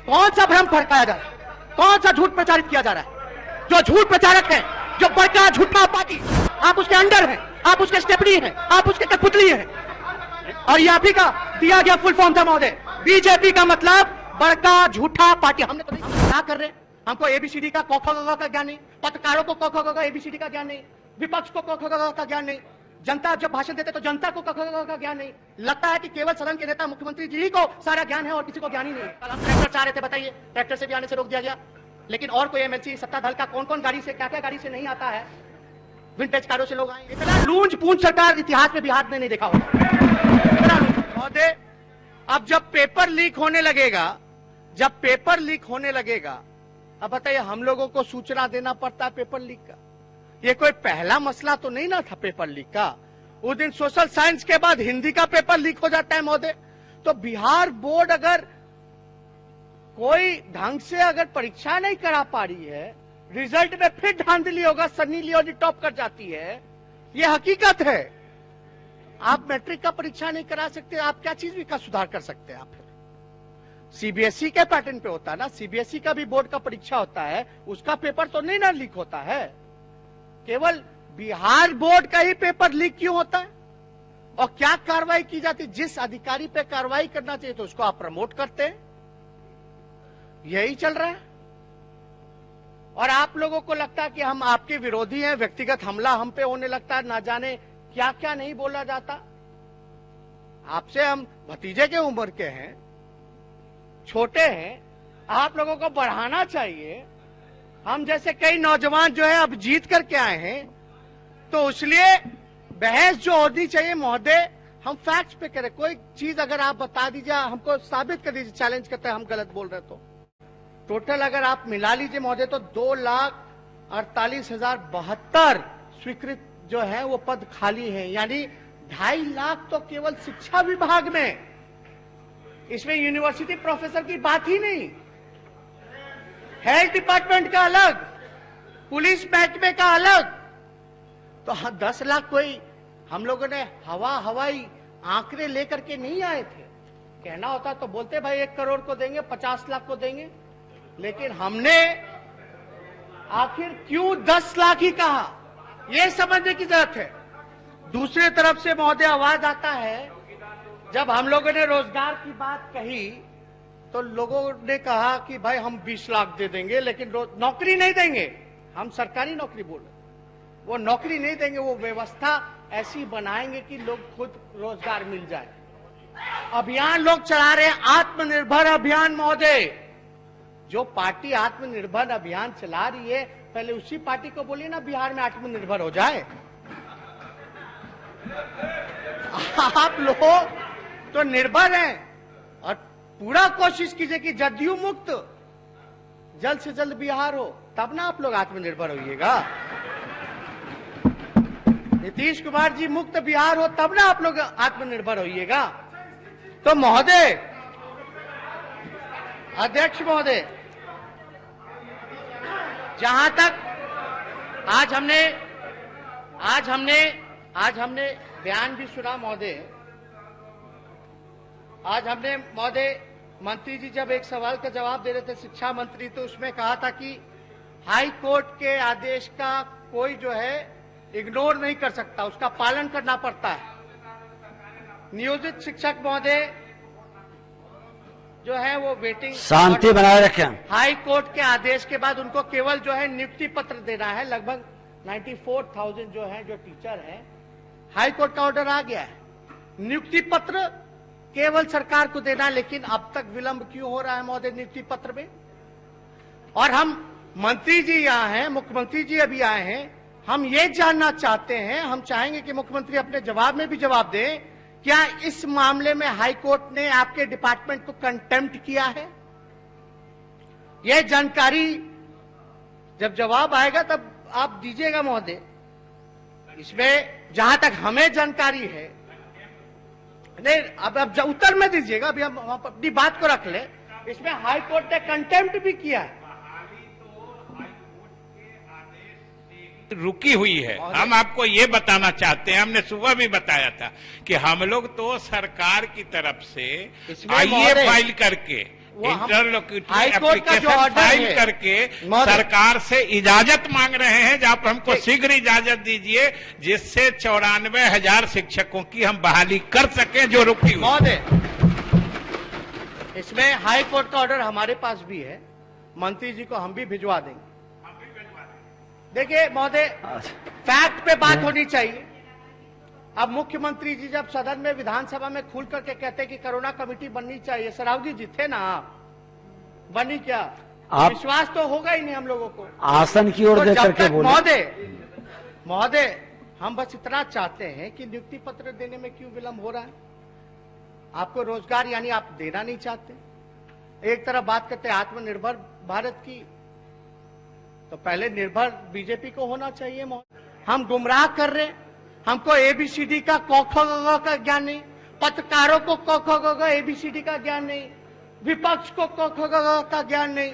कौन सा भ्रम फड़काया जा रहा है, कौन सा झूठ प्रचारित किया जा रहा है? जो झूठ प्रचारक है, जो बड़का झूठा पार्टी, आप उसके अंडर हैं, आप उसके स्टेपनी हैं, आप उसके कठपुतली हैं। और ये आप ही का दिया गया फुल फॉर्म था महोदय, बीजेपी का मतलब बड़का झूठा पार्टी। हमने तो नहीं, क्या कर रहे हैं? हमको एबीसीडी का क ख ग का ज्ञान नहीं, पत्रकारों को क ख ग का एबीसीडी का ज्ञान नहीं, विपक्ष को क ख ग का ज्ञान नहीं, जनता जब भाषण देते तो जनता को क ख ग का ज्ञान नहीं। लगता है कि केवल सदन के नेता मुख्यमंत्री जी को सारा ज्ञान है और किसी को ज्ञान ही नहीं है। कल हम ट्रैक्टर चाह रहे थे, बताइए, ट्रैक्टर से भी आने से रोक दिया गया। लेकिन और कोई एमएलसी सत्ता दल का कौन कौन गाड़ी से, क्या क्या गाड़ी से नहीं आता है? विंटेज कारों से लोग आए। इतना लूंज पूंछ सरकार इतिहास में बिहार ने नहीं देखा होगा। महोदय, अब जब पेपर लीक होने लगेगा, जब पेपर लीक होने लगेगा, अब बताइए हम लोगों को सूचना देना पड़ता है पेपर लीक का। ये कोई पहला मसला तो नहीं ना था पेपर लीक का। उस दिन सोशल साइंस के बाद हिंदी का पेपर लीक हो जाता है महोदय। तो बिहार बोर्ड अगर कोई ढंग से अगर परीक्षा नहीं करा पा रही है, रिजल्ट में फिर धांधली होगा, सन्नी लियोनी टॉप कर जाती है, ये हकीकत है। आप मैट्रिक का परीक्षा नहीं करा सकते, आप क्या चीज का सुधार कर सकते हैं? आप सीबीएसई के पैटर्न पे होता है ना, सीबीएसई का भी बोर्ड का परीक्षा होता है, उसका पेपर तो नहीं ना लीक होता है। केवल बिहार बोर्ड का ही पेपर लीक क्यों होता है? और क्या कार्रवाई की जाती? जिस अधिकारी पे कार्रवाई करना चाहिए तो उसको आप प्रमोट करते हैं। यही चल रहा है। और आप लोगों को लगता है कि हम आपके विरोधी हैं, व्यक्तिगत हमला हम पे होने लगता है, ना जाने क्या क्या नहीं बोला जाता। आपसे हम भतीजे के उम्र के हैं, छोटे हैं, आप लोगों को बढ़ाना चाहिए। हम जैसे कई नौजवान जो है अब जीत करके आए हैं, तो इसलिए बहस जो होनी चाहिए महोदय, हम फैक्ट्स पे करें। कोई चीज अगर आप बता दीजिए, हमको साबित कर दीजिए, चैलेंज करते हैं हम गलत बोल रहे तो। टोटल अगर आप मिला लीजिए महोदय तो 2,48,072 स्वीकृत जो है वो पद खाली है, यानी 2.5 लाख तो केवल शिक्षा विभाग में। इसमें यूनिवर्सिटी प्रोफेसर की बात ही नहीं, हेल्थ डिपार्टमेंट का अलग, पुलिस महकमे का अलग। तो 10 लाख कोई हम लोगों ने हवाई आंकड़े लेकर के नहीं आए थे। कहना होता तो बोलते भाई 1 करोड़ को देंगे, 50 लाख को देंगे, लेकिन हमने आखिर क्यों 10 लाख ही कहा, यह समझने की जरूरत है। दूसरी तरफ से महोदय आवाज आता है, जब हम लोगों ने रोजगार की बात कही तो लोगों ने कहा कि भाई हम 20 लाख दे देंगे, लेकिन नौकरी नहीं देंगे। हम सरकारी नौकरी बोल रहे, वो नौकरी नहीं देंगे, वो व्यवस्था ऐसी बनाएंगे कि लोग खुद रोजगार मिल जाए। अभियान लोग चला रहे हैं, आत्मनिर्भर अभियान महोदय। जो पार्टी आत्मनिर्भर अभियान चला रही है, पहले उसी पार्टी को बोलिए ना बिहार में आत्मनिर्भर हो जाए। आप लोग तो निर्भर हैं और पूरा कोशिश कीजिए कि जदयू मुक्त जल्द से जल्द बिहार हो, तब ना आप लोग आत्मनिर्भर होइएगा। नीतीश कुमार जी मुक्त बिहार हो, तब ना आप लोग आत्मनिर्भर होइएगा। तो महोदय, अध्यक्ष महोदय, जहां तक आज हमने बयान भी सुना महोदय, आज हमने महोदय मंत्री जी जब एक सवाल का जवाब दे रहे थे, शिक्षा मंत्री, तो उसमें कहा था कि हाई कोर्ट के आदेश का कोई जो है इग्नोर नहीं कर सकता, उसका पालन करना पड़ता है। नियोजित शिक्षक महोदय जो है वो वेटिंग, शांति बनाए रखें। हाई कोर्ट के आदेश के बाद उनको केवल जो है नियुक्ति पत्र देना है। लगभग 94,000 जो है, जो टीचर हैं, हाई कोर्ट का ऑर्डर आ गया है, नियुक्ति पत्र केवल सरकार को देना। लेकिन अब तक विलंब क्यों हो रहा है महोदय नियुक्ति पत्र में? और हम मंत्री जी यहाँ हैं, मुख्यमंत्री जी अभी आए हैं, हम ये जानना चाहते हैं, हम चाहेंगे कि मुख्यमंत्री अपने जवाब में भी जवाब दें, क्या इस मामले में हाई कोर्ट ने आपके डिपार्टमेंट को कंटेम्प्ट किया है? यह जानकारी जब जवाब आएगा तब आप दीजिएगा महोदय। इसमें जहां तक हमें जानकारी है, नहीं अब उत्तर में दीजिएगा, अभी हम अपनी बात को रख ले। इसमें हाई कोर्ट ने कंटेम्प्ट भी किया है। रुकी हुई है। हम आपको ये बताना चाहते हैं, हमने सुबह भी बताया था कि हम लोग तो सरकार की तरफ से आईए फाइल करके इंटरलोक्यूटरी एप्लीकेशन फाइल करके सरकार से इजाजत मांग रहे हैं, जब हमको शीघ्र इजाजत दीजिए जिससे 94,000 शिक्षकों की हम बहाली कर सकें जो रुकी हुई। महोदय, इसमें हाई कोर्ट का ऑर्डर हमारे पास भी है, मंत्री जी को हम भी भिजवा देंगे। देखिए महोदय, फैक्ट पे बात होनी चाहिए। अब मुख्यमंत्री जी जब सदन में विधानसभा में खुल करके कहते कि कोरोना कमेटी बननी चाहिए, सरावगी जी थे ना आप, बनी क्या? विश्वास तो होगा ही नहीं हम लोगों को। आसन की ओर देख करके बोले। महोदय, हम बस इतना चाहते हैं कि नियुक्ति पत्र देने में क्यों विलंब हो रहा है? आपको रोजगार यानी आप देना नहीं चाहते। एक तरफ बात करते हैं आत्मनिर्भर भारत की, तो पहले निर्भर बीजेपी को होना चाहिए। हम गुमराह कर रहे हैं, हमको एबीसीडी का क ख ग का ज्ञान नहीं, पत्रकारों को क ख ग एबीसीडी का ज्ञान नहीं, विपक्ष को क ख ग का ज्ञान नहीं,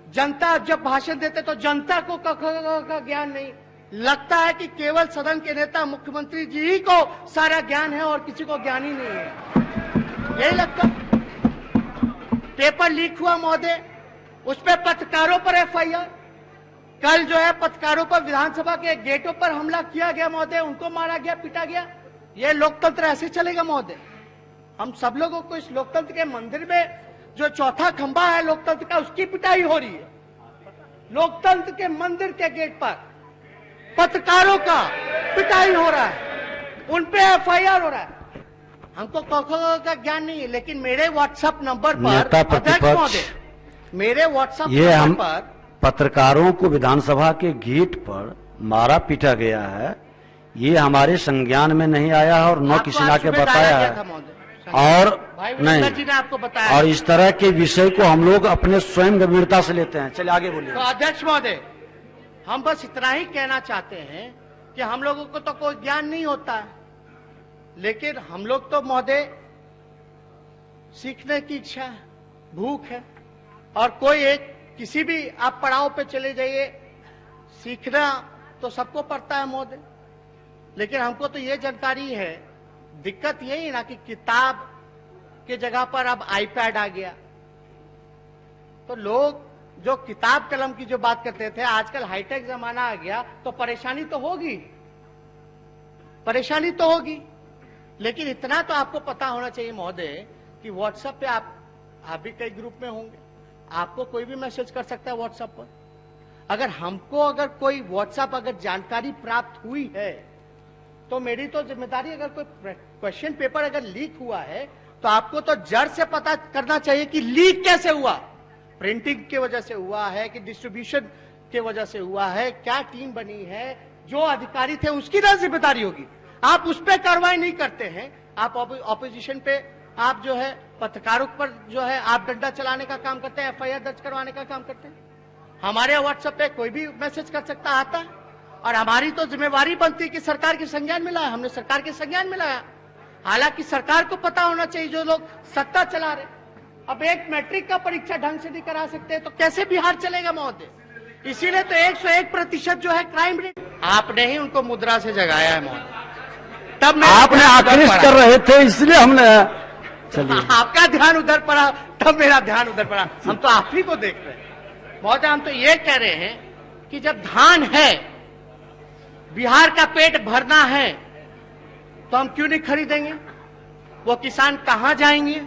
जनता जब भाषण देते तो जनता को क ख ग का ज्ञान नहीं। लगता है कि केवल सदन के नेता मुख्यमंत्री जी ही को सारा ज्ञान है और किसी को ज्ञान ही नहीं है, यही लगता। पेपर लीक हुआ महोदय, उस पर पत्रकारों पर एफआईआर। कल जो है पत्रकारों पर विधानसभा के गेटों पर हमला किया गया महोदय, उनको मारा गया, पीटा गया। ये लोकतंत्र ऐसे चलेगा महोदय? हम सब लोगों को इस लोकतंत्र के मंदिर में जो चौथा खंभा है लोकतंत्र का, उसकी पिटाई हो रही है। लोकतंत्र के मंदिर के गेट पर पत्रकारों का पिटाई हो रहा है, उन पे एफआईआर हो रहा है। हमको क का ज्ञान नहीं है, लेकिन मेरे व्हाट्सएप नंबर पर अध्यक्ष महोदय, मेरे व्हाट्सएप नंबर पर पत्रकारों को विधानसभा के गेट पर मारा पीटा गया है, ये हमारे संज्ञान में नहीं आया है और न किसी ने आके बताया है, और नहीं जी ने आपको बताया। और इस तरह के विषय को हम लोग अपने स्वयं गंभीरता से लेते हैं। चलिए आगे बोलिए। तो अध्यक्ष महोदय, हम बस इतना ही कहना चाहते हैं कि हम लोगों को तो कोई ज्ञान नहीं होता है, लेकिन हम लोग तो महोदय सीखने की इच्छा है, भूख है। और कोई एक किसी भी आप पड़ाव पे चले जाइए, सीखना तो सबको पड़ता है महोदय, लेकिन हमको तो ये जानकारी है, दिक्कत यही ना कि किताब के जगह पर अब आईपैड आ गया, तो लोग जो किताब कलम की जो बात करते थे, आजकल हाईटेक जमाना आ गया, तो परेशानी तो होगी, परेशानी तो होगी। लेकिन इतना तो आपको पता होना चाहिए महोदय कि व्हाट्सएप पे आप भी कई ग्रुप में होंगे, आपको कोई भी मैसेज कर सकता है व्हाट्सएप पर। अगर हमको अगर कोई व्हाट्सएप अगर जानकारी प्राप्त हुई है, तो मेरी तो जिम्मेदारी, अगर कोई क्वेश्चन पेपर अगर लीक हुआ है तो आपको तो जड़ से पता करना चाहिए कि लीक कैसे हुआ, प्रिंटिंग की वजह से हुआ है कि डिस्ट्रीब्यूशन की वजह से हुआ है, क्या टीम बनी है, जो अधिकारी थे उसकी ना जिम्मेदारी होगी। आप उस पर कार्रवाई नहीं करते हैं, आप ऑपोजिशन पे आप जो है पत्रकारों पर जो है आप डंडा चलाने का काम करते हैं, एफआईआर दर्ज करवाने का काम करते हैं। हमारे व्हाट्सएप पे कोई भी मैसेज कर सकता आता है, और हमारी तो जिम्मेवारी बनती है कि सरकार के संज्ञान में लाया, हमने सरकार के संज्ञान में लाया। हालांकि सरकार को पता होना चाहिए जो लोग सत्ता चला रहे। अब एक मैट्रिक का परीक्षा ढंग से नहीं करा सकते तो कैसे बिहार चलेगा महोदय? इसीलिए तो 101% जो है क्राइम रेट, आपने ही उनको मुद्रा से जगाया है महोदय। तब आपने आकृष्ट कर रहे थे, इसलिए हमने, चलिए आपका ध्यान उधर पड़ा, तब मेरा ध्यान उधर पड़ा। हम तो आप ही को देख रहे हैं महोदय। हम तो ये कह रहे हैं कि जब धान है, बिहार का पेट भरना है, तो हम क्यों नहीं खरीदेंगे? वो किसान कहां जाएंगे?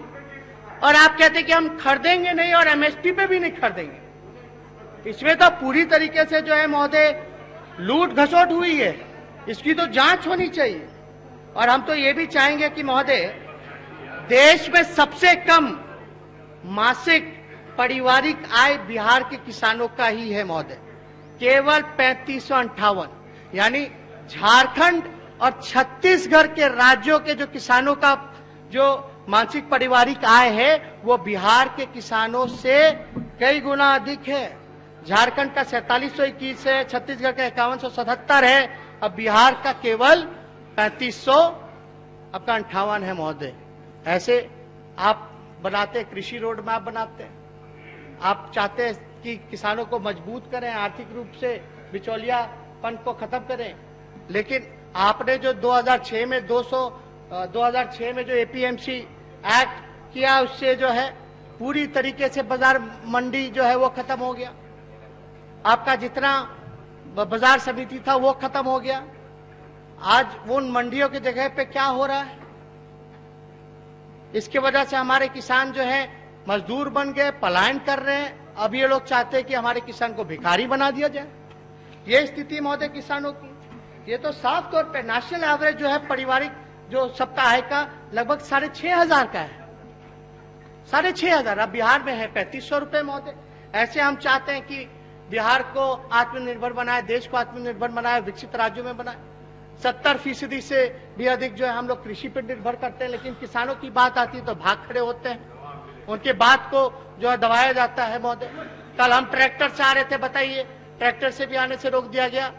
और आप कहते कि हम खरीदेंगे नहीं और एमएसपी पे भी नहीं खरीदेंगे। इसमें तो पूरी तरीके से जो है महोदय लूट घसोट हुई है, इसकी तो जांच होनी चाहिए। और हम तो ये भी चाहेंगे कि महोदय, देश में सबसे कम मासिक पारिवारिक आय बिहार के किसानों का ही है महोदय, केवल 3558। यानी झारखंड और छत्तीसगढ़ के राज्यों के जो किसानों का जो मासिक पारिवारिक आय है वो बिहार के किसानों से कई गुना अधिक है। झारखंड का 4721 है, छत्तीसगढ़ का 5177 है, अब बिहार का केवल 3500 आपका 58 है महोदय। ऐसे आप बनाते कृषि रोड मैप बनाते हैं, आप चाहते हैं कि किसानों को मजबूत करें, आर्थिक रूप से बिचौलिया पंथ को खत्म करें। लेकिन आपने जो 2006 में 2006 में जो एपीएमसी एक्ट किया, उससे जो है पूरी तरीके से बाजार मंडी जो है वो खत्म हो गया। आपका जितना बाजार समिति था वो खत्म हो गया। आज वो उन मंडियों की जगह पे क्या हो रहा है, इसकी वजह से हमारे किसान जो है मजदूर बन गए, पलायन कर रहे हैं। अब ये लोग चाहते हैं कि हमारे किसान को भिखारी बना दिया जाए। ये स्थिति महोदय किसानों की, ये तो साफ तौर पे नेशनल एवरेज जो है पारिवारिक जो सप्ताह आय का लगभग 6,500 का है, 6,500। अब बिहार में है 3,500 रुपए महोदय। ऐसे हम चाहते हैं कि बिहार को आत्मनिर्भर बनाए, देश को आत्मनिर्भर बनाए, विकसित राज्यों में बनाए। 70% से भी अधिक जो है हम लोग कृषि पर निर्भर करते हैं, लेकिन किसानों की बात आती है तो भाग खड़े होते हैं, उनके बात को जो है दबाया जाता है महोदय। कल हम ट्रैक्टर से आ रहे थे, बताइए, ट्रैक्टर से भी आने से रोक दिया गया।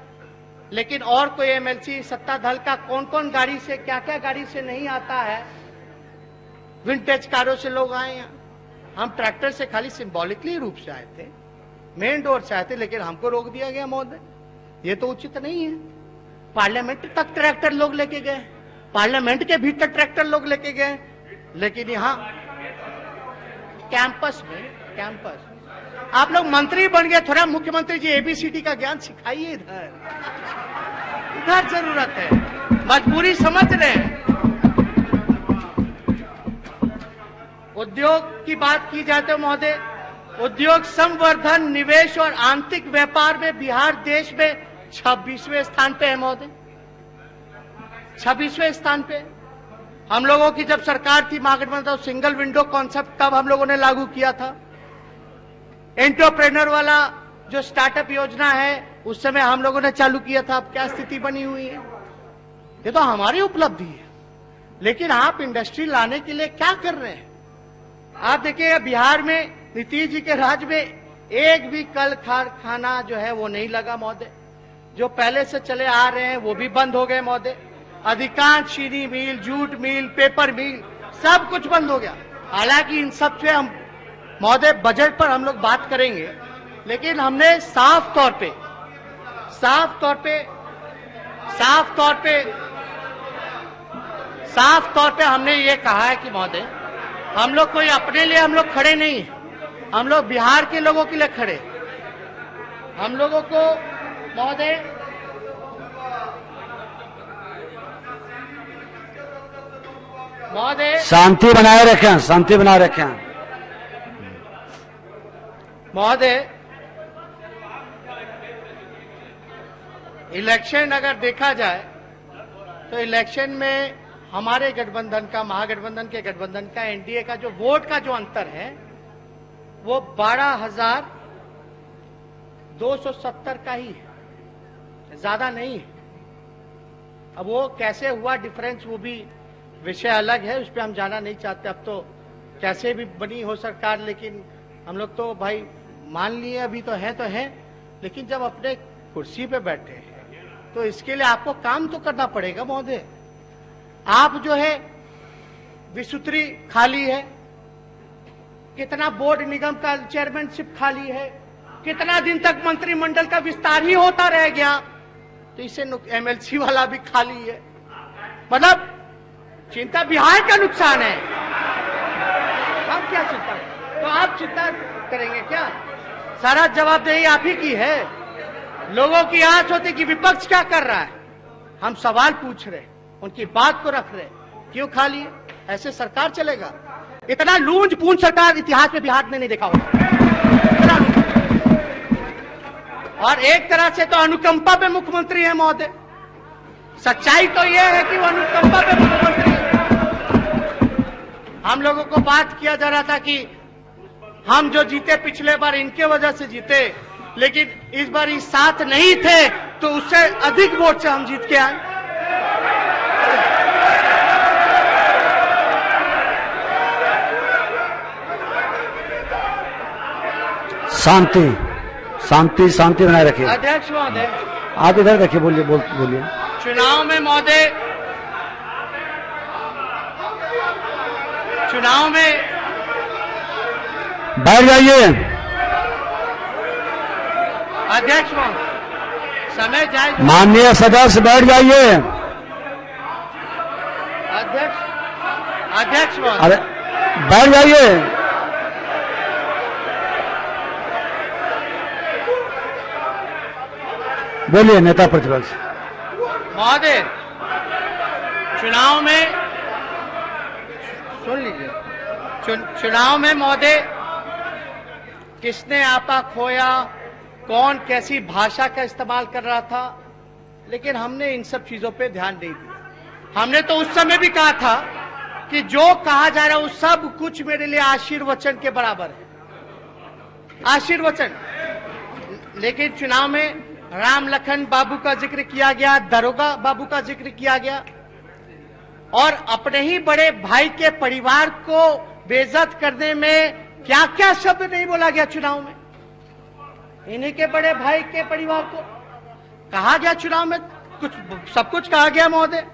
लेकिन और कोई एमएलसी सत्ता दल का कौन कौन गाड़ी से, क्या क्या गाड़ी से नहीं आता है, विंटेज कारों से लोग आए हैं। हम ट्रैक्टर से खाली सिंबॉलिकली रूप से आए थे, मेन डोर से आए थे, लेकिन हमको रोक दिया गया महोदय। ये तो उचित नहीं है। पार्लियामेंट तक ट्रैक्टर लोग लेके गए, पार्लियामेंट के भीतर ट्रैक्टर लोग लेके गए, लेकिन यहाँ कैंपस आप लोग मंत्री बन गए, थोड़ा मुख्यमंत्री जी एबीसीडी का ज्ञान सिखाइए। इधर जरूरत है, मजबूरी समझ रहे हैं। उद्योग की बात की जाए तो महोदय, उद्योग संवर्धन, निवेश और आंतरिक व्यापार में बिहार देश में 26वें स्थान पे है महोदय, 26वें स्थान पे। हम लोगों की जब सरकार थी महागठबंधन, सिंगल विंडो कॉन्सेप्ट तब हम लोगों ने लागू किया था। एंटरप्रेन्योर वाला जो स्टार्टअप योजना है उस समय हम लोगों ने चालू किया था। अब क्या स्थिति बनी हुई है, ये तो हमारी उपलब्धि है। लेकिन आप इंडस्ट्री लाने के लिए क्या कर रहे हैं? आप देखिए बिहार में नीतीश जी के राज में एक भी कल कारखाना जो है वो नहीं लगा महोदय। जो पहले से चले आ रहे हैं वो भी बंद हो गए महोदय। अधिकांश चीनी मिल, जूट मिल, पेपर मिल सब कुछ बंद हो गया। हालांकि इन सब से हम महोदय बजट पर हम लोग बात करेंगे, लेकिन हमने साफ तौर पे हमने ये कहा है कि महोदय हम लोग कोई अपने लिए हम लोग खड़े नहीं हैं, हम लोग बिहार के लोगों के लिए खड़े। हम लोगों को महोदय शांति बनाए रखें, शांति बनाए रखें महोदय। इलेक्शन अगर देखा जाए तो इलेक्शन में हमारे गठबंधन का, महागठबंधन के गठबंधन का, एनडीए का जो वोट का जो अंतर है वो 12,270 का ही है, ज्यादा नहीं है। अब वो कैसे हुआ डिफरेंस वो भी विषय अलग है, उस पर हम जाना नहीं चाहते। अब तो कैसे भी बनी हो सरकार, लेकिन हम लोग तो भाई मान लिए अभी तो है, लेकिन जब अपने कुर्सी पे बैठे हैं तो इसके लिए आपको काम तो करना पड़ेगा महोदय। आप जो है विसूत्री खाली है, कितना बोर्ड निगम का चेयरमैनशिप खाली है, कितना दिन तक मंत्रिमंडल का विस्तार ही होता रह गया, तो इसे एमएलसी वाला भी खाली है। मतलब चिंता बिहार का नुकसान है। हम क्या चिंता, तो आप चिंता करेंगे क्या? सारा जवाबदेही आप ही की है। लोगों की आस होती कि विपक्ष क्या कर रहा है, हम सवाल पूछ रहे, उनकी बात को रख रहे, क्यों खाली है? ऐसे सरकार चलेगा? इतना लूंज पूंज सरकार इतिहास में बिहार ने नहीं देखा होगा। और एक तरह से तो अनुकंपा पे मुख्यमंत्री है महोदय। सच्चाई तो यह है कि वो अनुकंपा पे मुख्यमंत्री है। हम लोगों को बात किया जा रहा था कि हम जो जीते पिछले बार इनके वजह से जीते, लेकिन इस बार इस साथ नहीं थे तो उससे अधिक वोट से हम जीत के आए। शांति बनाए रखिए। अध्यक्ष महोदय, आप इधर देखिए, बोलिए। चुनाव में बैठ जाइए। अध्यक्ष महोदय, समय जाए। माननीय सदस्य बैठ जाइए। अध्यक्ष अरे बैठ जाइए। बोलिए नेता प्रतिपक्ष महोदय, चुनाव में सुन लीजिए, चुनाव में महोदय किसने आपा खोया, कौन कैसी भाषा का इस्तेमाल कर रहा था, लेकिन हमने इन सब चीजों पे ध्यान नहीं दिया। हमने तो उस समय भी कहा था कि जो कहा जा रहा है वो सब कुछ मेरे लिए आशीर्वचन के बराबर है, आशीर्वचन। लेकिन चुनाव में राम लखन बाबू का जिक्र किया गया, दरोगा बाबू का जिक्र किया गया, और अपने ही बड़े भाई के परिवार को बेइज्जत करने में क्या क्या शब्द नहीं बोला गया चुनाव में। इन्हीं के बड़े भाई के परिवार को कहा गया चुनाव में, कुछ सब कुछ कहा गया महोदय।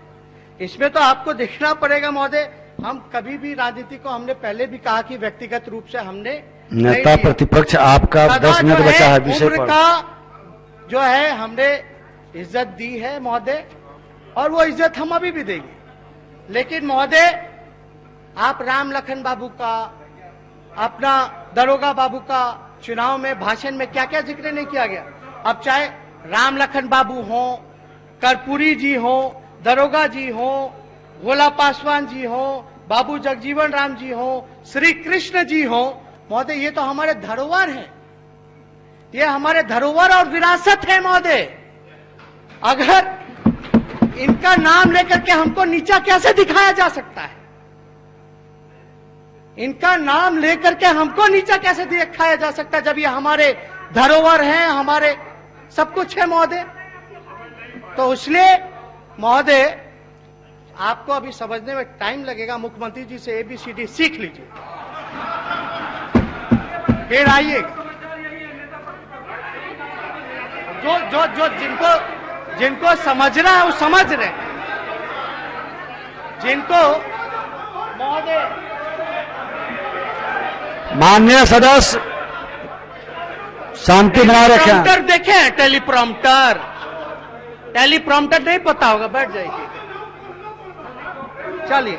इसमें तो आपको देखना पड़ेगा महोदय, हम कभी भी राजनीति को, हमने पहले भी कहा कि व्यक्तिगत रूप से हमने नेता प्रतिपक्ष आपका 10 मिनट बचा है विषय पर। का जो है हमने इज्जत दी है महोदय, और वो इज्जत हम अभी भी देंगे। लेकिन महोदय, आप राम लखन बाबू का, अपना दरोगा बाबू का चुनाव में भाषण में क्या क्या जिक्र नहीं किया गया। अब चाहे राम लखन बाबू हो, कर्पूरी जी हो, दरोगा जी हो, भोला पासवान जी हो, बाबू जगजीवन राम जी हो, श्री कृष्ण जी हो, महोदय ये तो हमारे धरोहर हैं, ये हमारे धरोहर और विरासत है महोदय। अगर इनका नाम लेकर के हमको नीचा कैसे दिखाया जा सकता है, इनका नाम लेकर के हमको नीचा कैसे दिखाया जा सकता है, जब ये हमारे धरोहर हैं, हमारे सब कुछ है महोदय। तो इसलिए महोदय आपको अभी समझने में टाइम लगेगा, मुख्यमंत्री जी से ABCD सीख लीजिए, फिर आइएगा। जो जो जो जिनको समझ रहा है वो समझ रहे, जिनको महोदय। माननीय सदस्य शांति बनाए रखें। टेलीप्रॉम्प्टर देखे, टेलीप्रॉम्प्टर, टेलीप्रॉम्प्टर नहीं पता होगा, बैठ जाइए। चलिए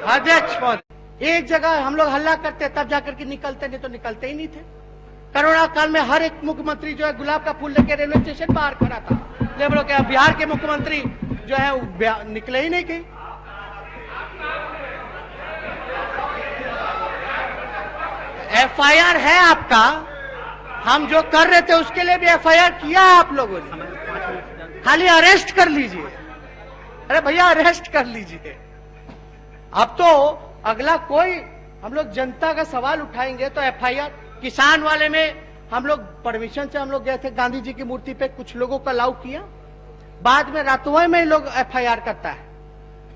अध्यक्ष महोदय, एक जगह हम लोग हल्ला करते तब जाकर के निकलते, नहीं तो निकलते ही नहीं थे। कोरोना काल में हर एक मुख्यमंत्री जो है गुलाब का फूल लेके रेलवे स्टेशन बाहर खड़ा था, लेकिन क्या बिहार के मुख्यमंत्री जो है निकले ही नहीं कहीं। FIR है आपका, हम जो कर रहे थे उसके लिए भी FIR किया है आप लोगों ने, खाली अरेस्ट कर लीजिए। अरे भैया अरेस्ट कर लीजिए। अब तो अगला कोई, हम लोग जनता का सवाल उठाएंगे तो FIR। किसान वाले में हम लोग परमिशन से हम लोग गए थे, गांधी जी की मूर्ति पे कुछ लोगों का अलाउ किया, बाद में रातों में लोग FIR करता है।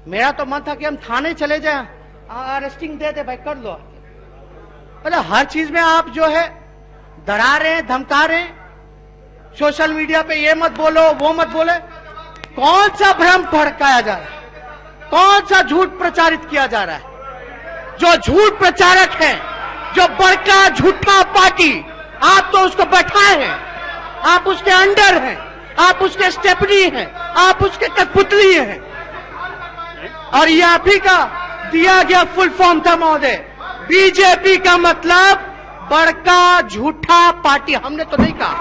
मेरा तो मन था कि हम थाने चले जाएं, अरेस्टिंग दे दे भाई, कर लो। मतलब हर चीज में आप जो है डरा रहे हैं, धमका रहे हैं, सोशल मीडिया पे ये मत बोलो वो मत बोले। कौन सा भ्रम भड़काया जा रहा है, कौन सा झूठ प्रचारित किया जा रहा है। जो झूठ प्रचारक है, जो बड़का झूठा पार्टी, आप तो उसको बैठाए हैं, आप उसके अंडर हैं, आप उसके स्टेपनी हैं, आप उसके कठपुतली हैं। और ये आप ही का दिया गया फुल फॉर्म था महोदय, बीजेपी का मतलब बड़का झूठा पार्टी। हमने तो नहीं कहा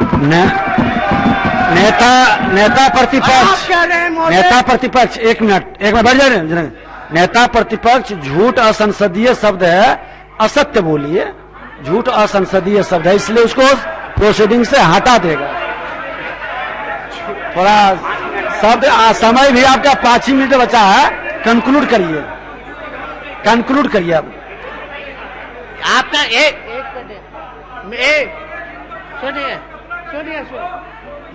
नेता प्रतिपक्ष, कह रहे हैं नेता प्रतिपक्ष, एक मिनट बैठ जाए। नेता प्रतिपक्ष झूठ असंसदीय शब्द है, असत्य बोलिए, झूठ असंसदीय शब्द है, इसलिए उसको प्रोसीडिंग से हटा देगा। थोड़ा शब्द, समय भी आपका 5 ही मिनट बचा है, कंक्लूड करिए, कंक्लूड करिए आप। आपका एक सुनिए सुनिए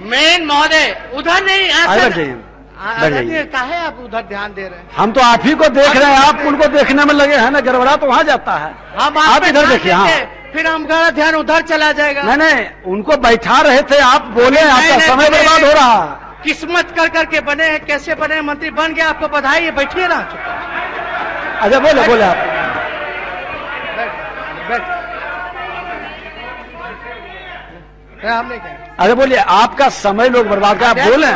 मेन महोदय उधर नहीं जाइए, काहे आप उधर ध्यान दे रहे हैं। हम तो आप ही को देख रहे हैं, आप उनको देखने में लगे हैं ना, गड़बड़ा तो वहां जाता है। हम आप इधर देखिए। हाँ, फिर हमारा ध्यान उधर चला जाएगा। नहीं, उनको बैठा रहे थे, आप बोले, आपका समय बर्बाद हो रहा। किस्मत कर करके बने हैं, कैसे बने मंत्री बन गए, आपको बधाई है, बैठिए ना। अच्छा बोले आप। बैठ, हमने क्या अरे बोलिए, आपका समय लोग बर्बाद कर, आप बोले।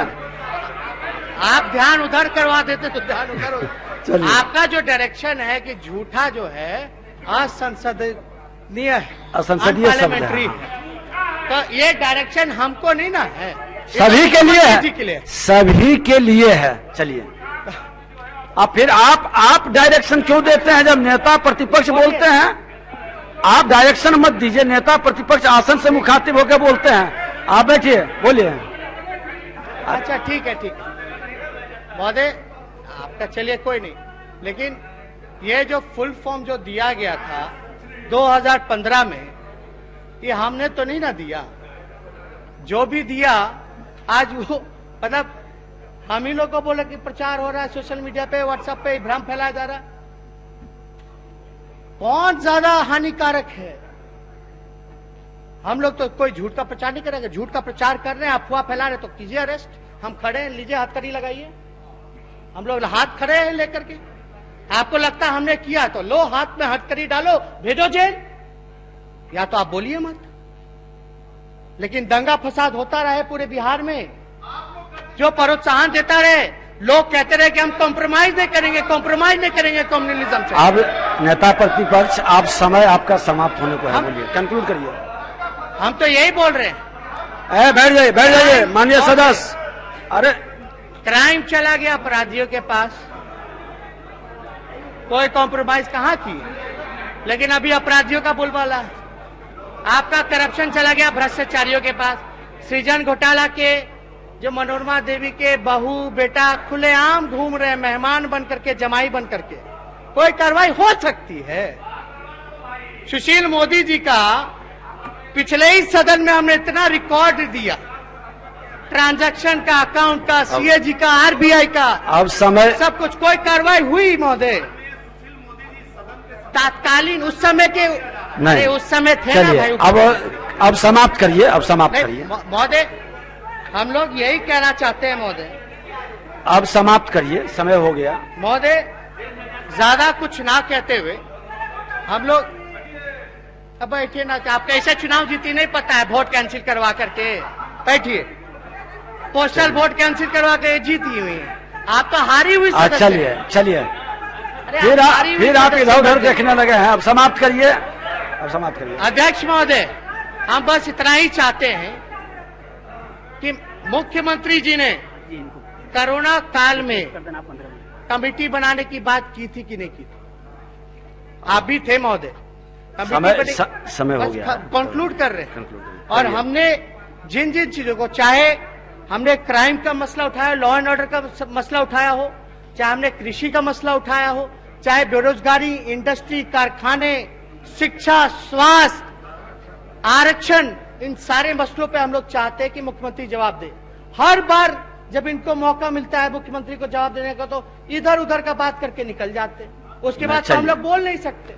आप ध्यान उधर करवा देते तो ध्यान उधर चलिए। आपका जो डायरेक्शन है कि झूठा जो है असंसदीय है, असंसदीय शब्द है। अनपार्लियामेंट्री है, तो ये डायरेक्शन हमको नहीं ना है, सभी के लिए मुख्यमंत्री जी के लिए है, सभी के लिए है। चलिए, अब फिर आप डायरेक्शन क्यों देते हैं जब नेता प्रतिपक्ष बोलते हैं? आप डायरेक्शन मत दीजिए, नेता प्रतिपक्ष आसन से मुखातिब होकर बोलते हैं। आप बैठिए, बोलिए। अच्छा ठीक है, ठीक है महोदय, आपका चलिए कोई नहीं, लेकिन ये जो फुल फॉर्म जो दिया गया था 2015 में, ये हमने तो नहीं ना दिया। जो भी दिया आज वो मतलब हम ही लोग को बोले कि प्रचार हो रहा है सोशल मीडिया पे, व्हाट्सएप पे भ्रम फैलाया जा रहा है। कौन ज्यादा हानिकारक है? हम लोग तो कोई झूठ का प्रचार नहीं करेंगे। झूठ का प्रचार कर रहे हैं, अफवाह फैला रहे तो कीजिए अरेस्ट, हम खड़े हैं, लीजिए हथकड़ी लगाइए। हम लोग हाथ खड़े हैं लेकर के। आपको लगता है हमने किया तो लो हाथ में हथकड़ी डालो, भेजो जेल, या तो आप बोलिए मत। लेकिन दंगा फसाद होता रहे पूरे बिहार में, जो प्रोत्साहन देता रहे, लोग कहते रहे कि हम कॉम्प्रोमाइज नहीं करेंगे, कॉम्प्रोमाइज नहीं करेंगे कम्युनिज्म से। अब नेता प्रतिपक्ष, आप समय आपका समाप्त होने को है, बोलिए, कंक्लूड करिए। हम तो यही बोल रहे हैं। बैठ जाइए, बैठ जाइए माननीय सदस्य। अरे क्राइम चला गया अपराधियों के पास, कोई कॉम्प्रोमाइज कहां की, लेकिन अभी अपराधियों का बोलबाला है। आपका करप्शन चला गया भ्रष्टाचारियों के पास। सृजन घोटाला के जो मनोरमा देवी के बहू बेटा खुलेआम घूम रहे, मेहमान बन करके, जमाई बन करके, कोई कार्रवाई हो सकती है? सुशील मोदी जी का पिछले ही सदन में हमने इतना रिकॉर्ड दिया, ट्रांजैक्शन का, अकाउंट का, सीएजी का, आरबीआई का, अब समय, सब कुछ, कोई कार्रवाई हुई महोदय? तात्कालीन उस समय के नहीं, उस समय थे ना भाई। अब समाप्त करिए, अब समाप्त करिए। महोदय, हम लोग यही कहना चाहते हैं महोदय, अब समाप्त करिए, समय हो गया। महोदय ज्यादा कुछ ना कहते हुए हम लोग अब बैठिए ना। आप कैसे चुनाव जीती नहीं पता है, वोट कैंसिल करवा करके बैठिए, पोस्टल वोट कैंसिल करवा के जीती हुई है। आप तो हारी हुई सदस्य। चलिए चलिए, अरे फिर आप इधर उधर सदस्य। देखने लगे हैं। अब समाप्त करिए, अब समाप्त करिए। अध्यक्ष महोदय, हम बस इतना ही चाहते हैं कि मुख्यमंत्री जी ने कोरोना काल में कमेटी बनाने की बात की थी कि नहीं की थी? आप भी थे महोदय। समय हो गया, कंक्लूड कर रहे हैं। और हमने जिन जिन चीजों को, चाहे हमने क्राइम का मसला उठाया, लॉ एंड ऑर्डर का मसला उठाया हो, चाहे हमने कृषि का मसला उठाया हो, चाहे बेरोजगारी, इंडस्ट्री, कारखाने, शिक्षा, स्वास्थ्य, आरक्षण, इन सारे मसलों पे हम लोग चाहते हैं कि मुख्यमंत्री जवाब दे। हर बार जब इनको मौका मिलता है मुख्यमंत्री को जवाब देने का, तो इधर उधर का बात करके निकल जाते हैं। उसके बाद तो हम लोग बोल नहीं सकते।